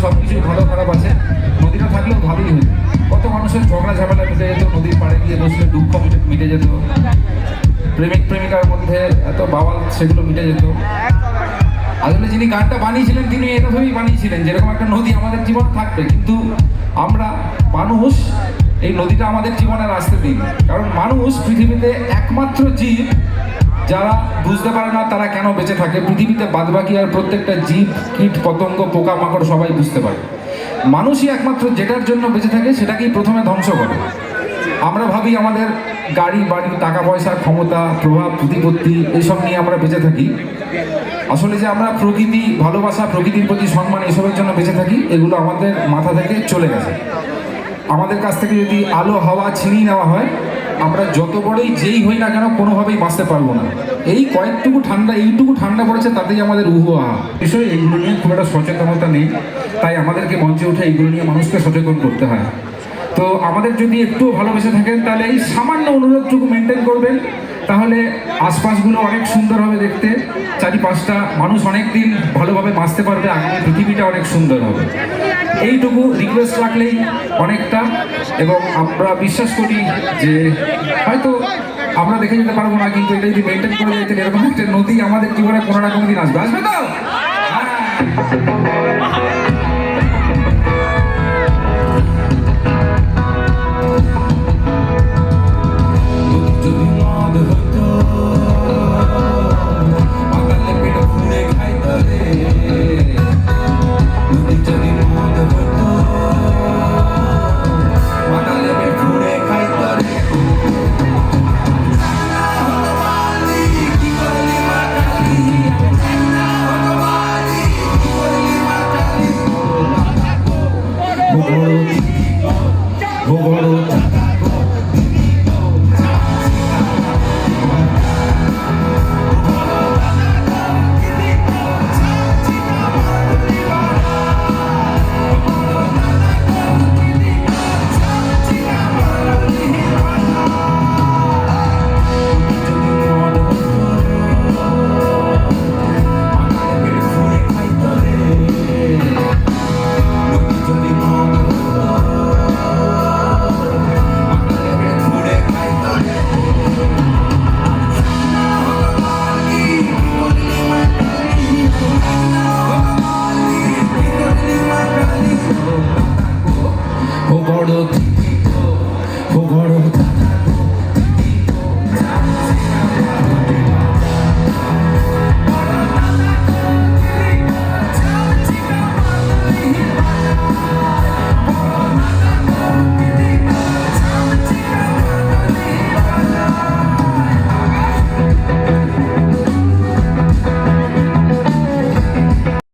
সব কিছুই ভালো খারাপ আছে। নদীটা থাকলেও ভালোই হতো, কত মানুষের ঝগড়া ঝামেলা মিটে যেত, নদীর পাড়ে গিয়ে বসলে দুঃখ মিটে যেত, প্রেমিক প্রেমিকার মধ্যে এত বাওয়াল সেগুলো মিটে যেত। আসলে যিনি গানটা বানিয়েছিলেন তিনি এভাবেই বানিয়েছিলেন যেরকম একটা নদী আমাদের জীবন থাকবে, কিন্তু আমরা মানুষ এই নদীটা আমাদের জীবনের আসতে দিই। কারণ মানুষ পৃথিবীতে একমাত্র জীব যারা বুঝতে পারে না তারা কেন বেঁচে থাকে। পৃথিবীতে বাদবাকি আর প্রত্যেকটা জীব, কীট পতঙ্গ, পোকামাকড় সবাই বুঝতে পারে। মানুষই একমাত্র যেটার জন্য বেঁচে থাকে সেটাকেই প্রথমে ধ্বংস করে। আমরা ভাবি আমাদের গাড়ি বাড়ি, টাকা পয়সা, ক্ষমতা, প্রভাব, প্রতিপত্তি এসব নিয়ে আমরা বেঁচে থাকি। আসলে যে আমরা প্রকৃতি ভালোবাসা, প্রকৃতির প্রতি সম্মান এসবের জন্য বেঁচে থাকি, এগুলো আমাদের মাথা থেকে চলে গেছে। আমাদের কাছ থেকে যদি আলো হাওয়া ছিনিয়ে নেওয়া হয়, আমরা যত বড়ই যেই হই না কেন কোনোভাবেই বাঁচতে পারবো না। এই কয়েকটুকু ঠান্ডা, এইটুকু ঠান্ডা পড়েছে তাতেই আমাদের আহা বিষয়। এইগুলো নিয়ে খুব একটা সচেতনতা নেই, তাই আমাদেরকে মঞ্চে উঠে এইগুলো নিয়ে মানুষকে সচেতন করতে হয়। তো আমাদের যদি একটু ভালোবেসে থাকেন তাহলে এই সামান্য অনুরোধটুকু মেনটেন করবেন, তাহলে আশপাশগুলো অনেক সুন্দর হবে দেখতে, চারিপাশটা মানুষ অনেক দিন ভালোভাবে বাঁচতে পারবে, আগামী পৃথিবীটা অনেক সুন্দর হবে। এইটুকু রিকোয়েস্ট রাখলেই অনেকটা। এবং আমরা বিশ্বাস করি যে হয়তো আমরা দেখে যেতে পারবো না, কিন্তু এটা যদি মেনটেন করে যেতেন এরকম একটা নদী আমাদের জীবনে কোনো না কোনো দিন আসবে, আসবে তো? হ্যাঁ।